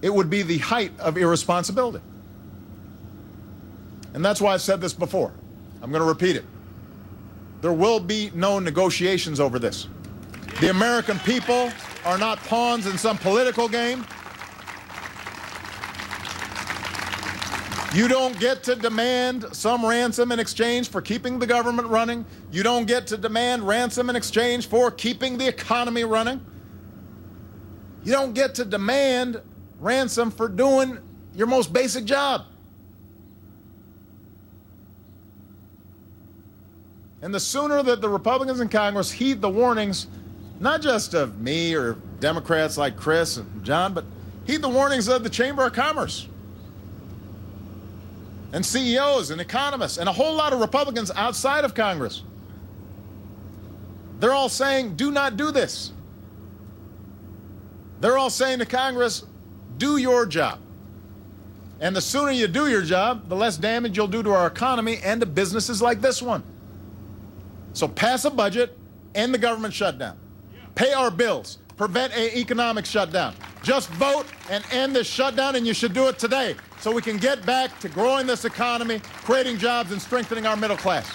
it would be the height of irresponsibility. And that's why I've said this before. I'm going to repeat it. There will be no negotiations over this. The American people are not pawns in some political game. You don't get to demand some ransom in exchange for keeping the government running. You don't get to demand ransom in exchange for keeping the economy running. You don't get to demand ransom for doing your most basic job. And the sooner that the Republicans in Congress heed the warnings, not just of me or Democrats like Chris and John, but heed the warnings of the Chamber of Commerce and CEOs and economists and a whole lot of Republicans outside of Congress. They're all saying, do not do this. They're all saying to Congress, do your job. And the sooner you do your job, the less damage you'll do to our economy and to businesses like this one. So pass a budget, end the government shutdown. Pay our bills, prevent an economic shutdown. Just vote and end this shutdown, and you should do it today so we can get back to growing this economy, creating jobs, and strengthening our middle class.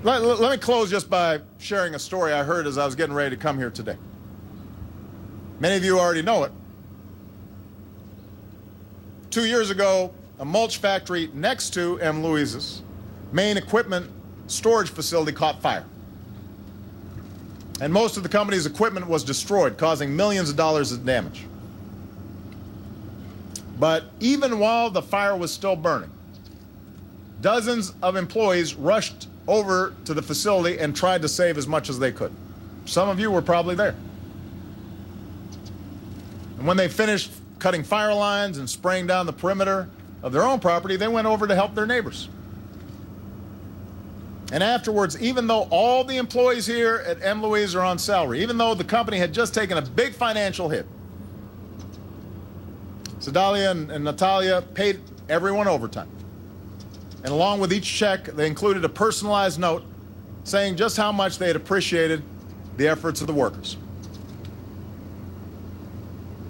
Let me close just by sharing a story I heard as I was getting ready to come here today. Many of you already know it. 2 years ago, a mulch factory next to M. Louise's main equipment storage facility caught fire. And most of the company's equipment was destroyed, causing millions of dollars of damage. But even while the fire was still burning, dozens of employees rushed over to the facility and tried to save as much as they could. Some of you were probably there. And when they finished cutting fire lines and spraying down the perimeter of their own property, they went over to help their neighbors. And afterwards, even though all the employees here at M. Louise are on salary, even though the company had just taken a big financial hit, Sedalia and Natalia paid everyone overtime. And along with each check, they included a personalized note saying just how much they had appreciated the efforts of the workers.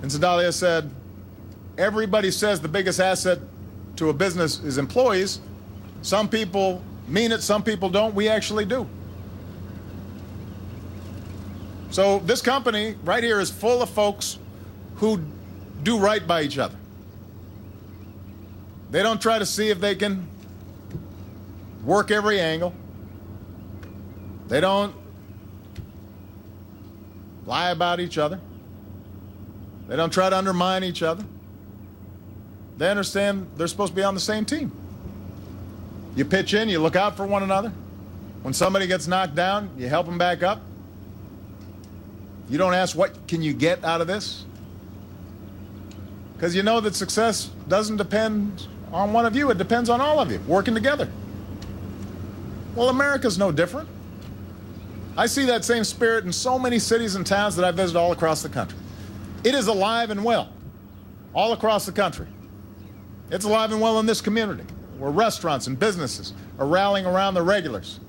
And Sedalia said, everybody says the biggest asset to a business is employees. Some people mean it, some people don't. We actually do. So this company right here is full of folks who do right by each other. They don't try to see if they can work every angle. They don't lie about each other. They don't try to undermine each other. They understand they're supposed to be on the same team. You pitch in, you look out for one another. When somebody gets knocked down, you help them back up. You don't ask, what can you get out of this? Because you know that success doesn't depend on one of you. It depends on all of you working together. Well, America's no different. I see that same spirit in so many cities and towns that I visit all across the country. It is alive and well all across the country. It's alive and well in this community where restaurants and businesses are rallying around the regulars.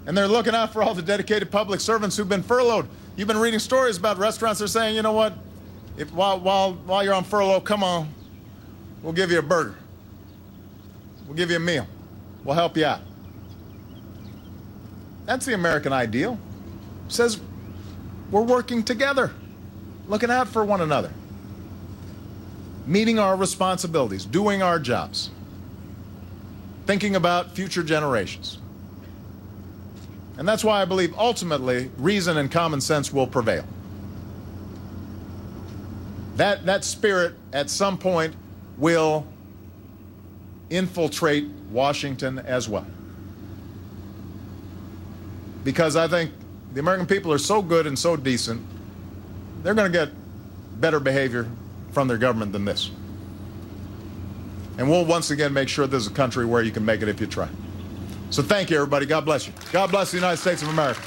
And they're looking out for all the dedicated public servants who've been furloughed. You've been reading stories about restaurants that are saying, you know what, while you're on furlough, come on, we'll give you a burger. We'll give you a meal. We'll help you out. That's the American ideal. It says we're working together, looking out for one another, meeting our responsibilities, doing our jobs, thinking about future generations. And that's why I believe ultimately reason and common sense will prevail. That spirit at some point will infiltrate Washington as well. Because I think the American people are so good and so decent, they're going to get better behavior from their government than this. And we'll once again make sure there's a country where you can make it if you try. So thank you, everybody. God bless you. God bless the United States of America.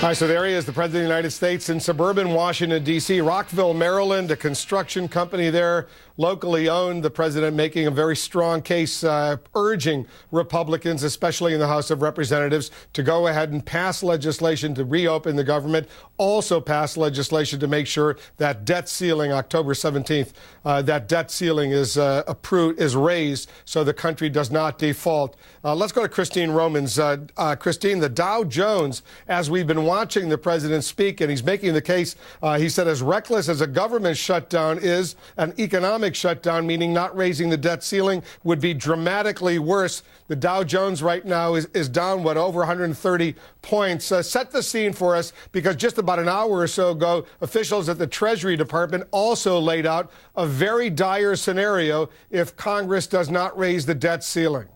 All right, so there he is, the President of the United States in suburban Washington, D.C., Rockville, Maryland, a construction company there, locally owned. The president making a very strong case, urging Republicans, especially in the House of Representatives, to go ahead and pass legislation to reopen the government, also pass legislation to make sure that debt ceiling, October 17th, that debt ceiling is approved, is raised so the country does not default. Let's go to Christine Romans. Christine, the Dow Jones, as we've been watching the president speak, and he's making the case, he said, as reckless as a government shutdown is, an economic shutdown, meaning not raising the debt ceiling, would be dramatically worse. The Dow Jones right now is down, over 130 points. Set the scene for us, because just about an hour or so ago, officials at the Treasury Department also laid out a very dire scenario if Congress does not raise the debt ceiling.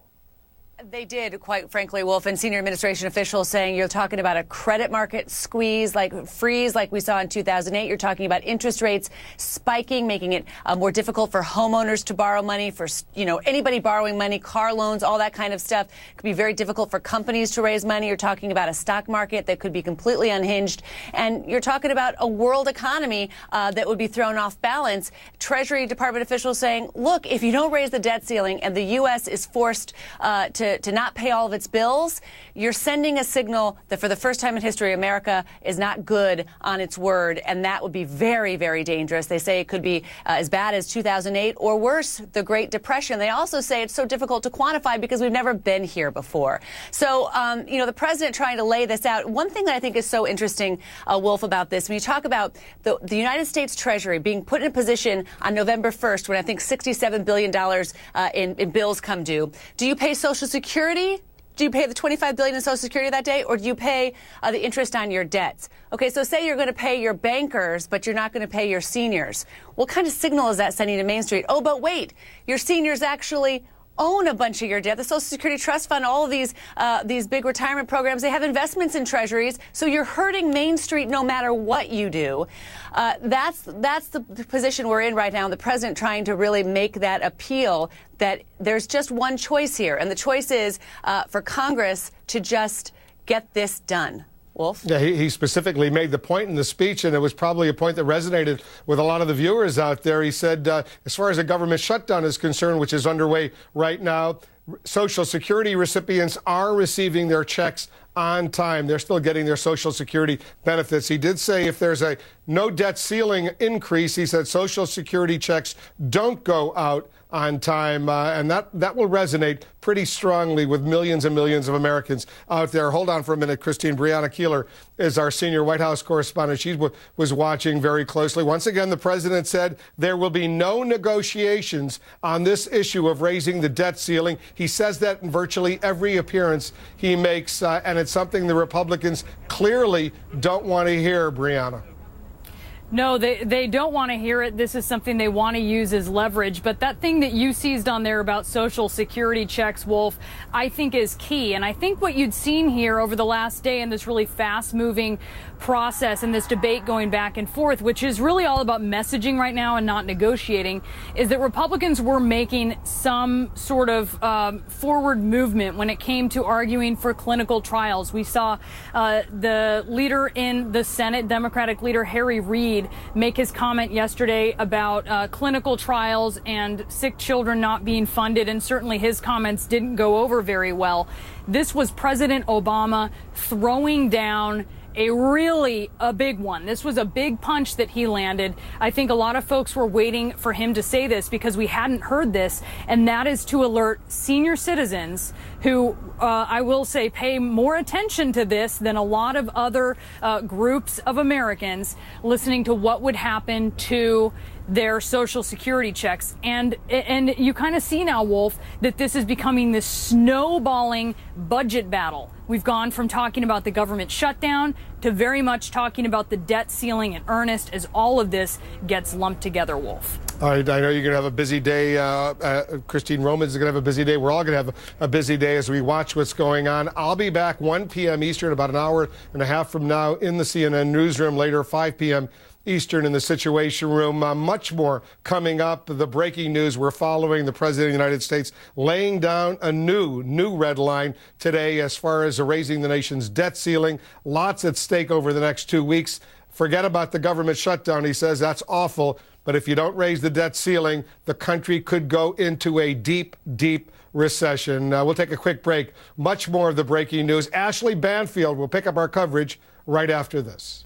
They did, quite frankly, Wolf, and senior administration officials saying you're talking about a credit market squeeze, like freeze, like we saw in 2008. You're talking about interest rates spiking, making it more difficult for homeowners to borrow money, for, anybody borrowing money, car loans, all that kind of stuff. It could be very difficult for companies to raise money. You're talking about a stock market that could be completely unhinged. And you're talking about a world economy that would be thrown off balance. Treasury Department officials saying, look, if you don't raise the debt ceiling and the U.S. is forced to not pay all of its bills, you're sending a signal that for the first time in history, America is not good on its word, and that would be very, very dangerous. They say it could be as bad as 2008 or worse, the Great Depression. They also say it's so difficult to quantify because we've never been here before. So, the president trying to lay this out. One thing that I think is so interesting, Wolf, about this, when you talk about the United States Treasury being put in a position on November 1st when I think $67 billion in bills come due, do you pay Social Security? Do you pay the $25 billion in Social Security that day, or do you pay the interest on your debts? Okay, so say you're going to pay your bankers, but you're not going to pay your seniors. What kind of signal is that sending to Main Street? Oh, but wait, your seniors actually own a bunch of your debt. The Social Security Trust Fund, all of these big retirement programs, they have investments in treasuries, so you're hurting Main Street no matter what you do. That's the position we're in right now, and the president trying to really make that appeal that there's just one choice here, and the choice is for Congress to just get this done. Wolf? Yeah, he specifically made the point in the speech, and it was probably a point that resonated with a lot of the viewers out there. He said, as far as a government shutdown is concerned, which is underway right now, Social Security recipients are receiving their checks on time. They're still getting their Social Security benefits. He did say if there's a no debt ceiling increase, he said Social Security checks don't go out on time, and that will resonate pretty strongly with millions and millions of Americans out there. Hold on for a minute, Christine. Brianna Keeler is our senior White House correspondent. She was watching very closely. Once again, the president said there will be no negotiations on this issue of raising the debt ceiling. He says that in virtually every appearance he makes, and it's something the Republicans clearly don't want to hear, Brianna. No, they don't want to hear it. This is something they want to use as leverage. But that thing that you seized on there about Social Security checks, Wolf, I think is key. And I think what you'd seen here over the last day in this really fast-moving process and this debate going back and forth, which is really all about messaging right now and not negotiating, is that Republicans were making some sort of forward movement when it came to arguing for clinical trials. We saw the leader in the Senate, Democratic leader Harry Reid, make his comment yesterday about clinical trials and sick children not being funded, and certainly his comments didn't go over very well. This was President Obama throwing down a big one. This was a big punch that he landed. I think a lot of folks were waiting for him to say this because we hadn't heard this, and that is to alert senior citizens who, I will say, pay more attention to this than a lot of other groups of Americans, listening to what would happen to their Social Security checks. And you kind of see now, Wolf, that this is becoming this snowballing budget battle. We've gone from talking about the government shutdown to very much talking about the debt ceiling in earnest as all of this gets lumped together, Wolf. All right, I know you're going to have a busy day. Christine Romans is going to have a busy day. We're all going to have a busy day as we watch what's going on. I'll be back 1 p.m. Eastern, about an hour and a half from now, in the CNN newsroom. Later, 5 p.m. Eastern in the Situation Room. Much more coming up. The breaking news we're following: the President of the United States laying down a new red line today as far as raising the nation's debt ceiling. Lots at stake over the next 2 weeks. Forget about the government shutdown, he says. That's awful. But if you don't raise the debt ceiling, the country could go into a deep recession. We'll take a quick break. Much more of the breaking news. Ashley Banfield will pick up our coverage right after this.